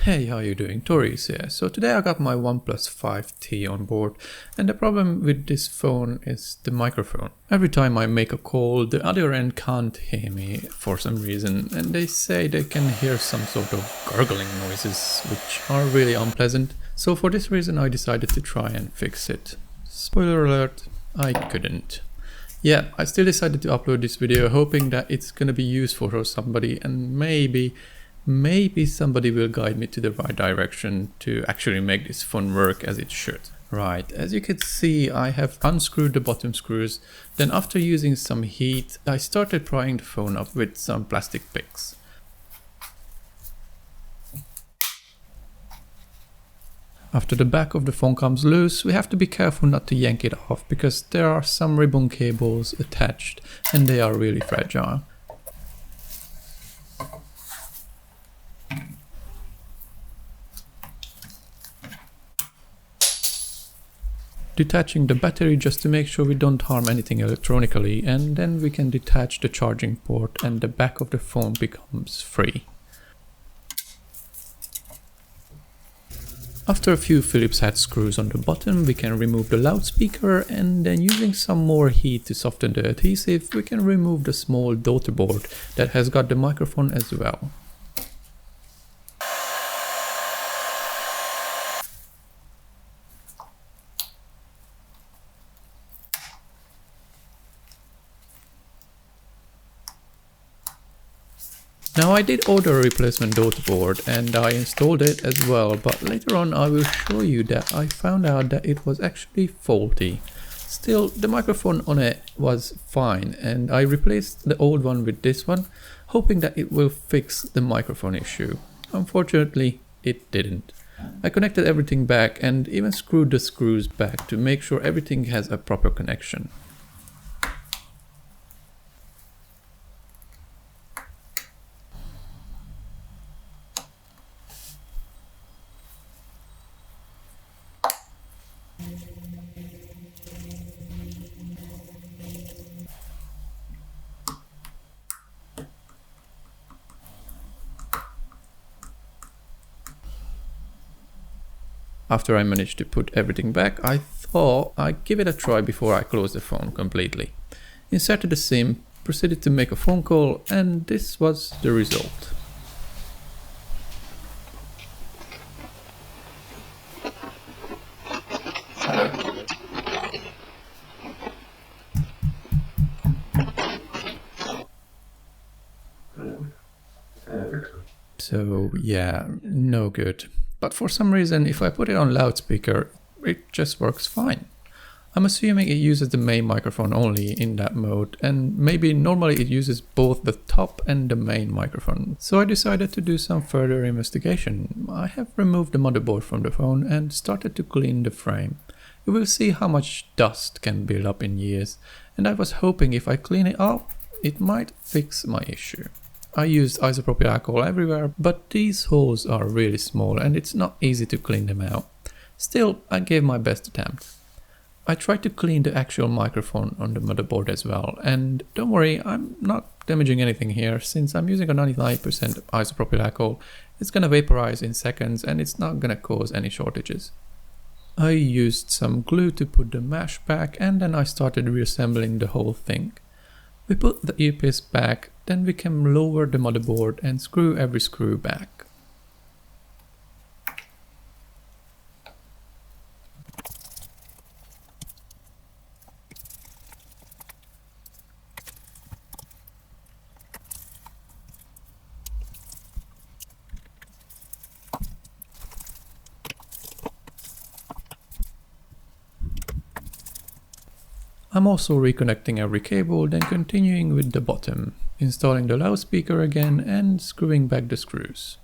Hey, how you doing? Toris here. So today I got my OnePlus 5T on board, and the problem with this phone is the microphone. Every time I make a call, the other end can't hear me for some reason, and they say they can hear some sort of gurgling noises, which are really unpleasant. So for this reason I decided to try and fix it. Spoiler alert, I couldn't. Yeah, I still decided to upload this video hoping that it's gonna be useful for somebody, and maybe somebody will guide me to the right direction to actually make this phone work as it should. Right, as you can see, I have unscrewed the bottom screws. Then after using some heat, I started prying the phone up with some plastic picks. After the back of the phone comes loose, we have to be careful not to yank it off because there are some ribbon cables attached and they are really fragile. Detaching the battery just to make sure we don't harm anything electronically, and then we can detach the charging port and the back of the phone becomes free. After a few Phillips head screws on the bottom, we can remove the loudspeaker, and then using some more heat to soften the adhesive, we can remove the small daughter board that has got the microphone as well. Now I did order a replacement daughter board and I installed it as well, but later on I will show you that I found out that it was actually faulty. Still, the microphone on it was fine and I replaced the old one with this one, hoping that it will fix the microphone issue. Unfortunately, it didn't. I connected everything back and even screwed the screws back to make sure everything has a proper connection. After I managed to put everything back, I thought I'd give it a try before I close the phone completely. Inserted the SIM, proceeded to make a phone call, and this was the result. So yeah, no good. But for some reason, if I put it on loudspeaker, it just works fine. I'm assuming it uses the main microphone only in that mode, and maybe normally it uses both the top and the main microphone. So I decided to do some further investigation. I have removed the motherboard from the phone and started to clean the frame. You will see how much dust can build up in years, and I was hoping if I clean it up, it might fix my issue. I used isopropyl alcohol everywhere, but these holes are really small and it's not easy to clean them out. Still, I gave my best attempt. I tried to clean the actual microphone on the motherboard as well, and don't worry, I'm not damaging anything here since I'm using a 99% isopropyl alcohol. It's gonna vaporize in seconds and it's not gonna cause any shortages. I used some glue to put the mesh back and then I started reassembling the whole thing. We put the earpiece back, then we can lower the motherboard and screw every screw back. I'm also reconnecting every cable, then continuing with the bottom, installing the loudspeaker again and screwing back the screws.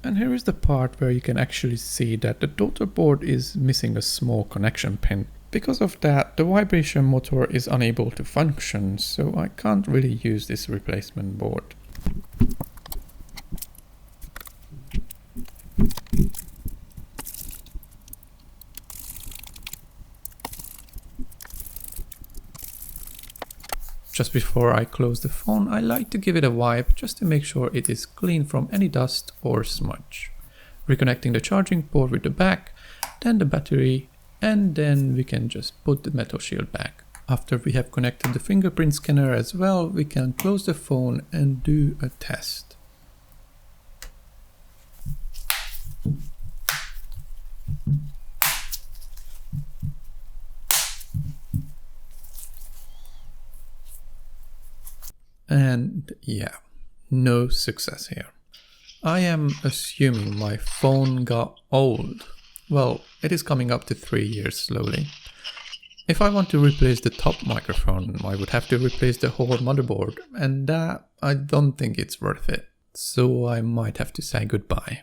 And here is the part where you can actually see that the daughter board is missing a small connection pin. Because of that, the vibration motor is unable to function, so I can't really use this replacement board. Just before I close the phone, I like to give it a wipe just to make sure it is clean from any dust or smudge. reconnecting the charging port with the back, then the battery, and then we can just put the metal shield back. After we have connected the fingerprint scanner as well, we can close the phone and do a test. And yeah, no success here. I am assuming my phone got old. Well, it is coming up to 3 years slowly. If I want to replace the top microphone, I would have to replace the whole motherboard, and that I don't think it's worth it. So I might have to say goodbye.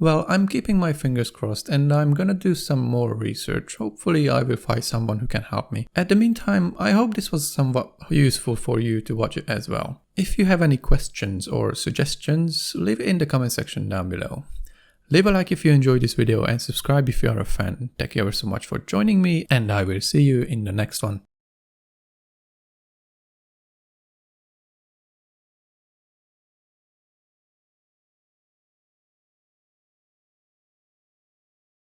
Well, I'm keeping my fingers crossed and I'm gonna do some more research. Hopefully I will find someone who can help me. At the meantime, I hope this was somewhat useful for you to watch it as well. If you have any questions or suggestions, leave it in the comment section down below. Leave a like if you enjoyed this video and subscribe if you are a fan. Thank you ever so much for joining me, and I will see you in the next one.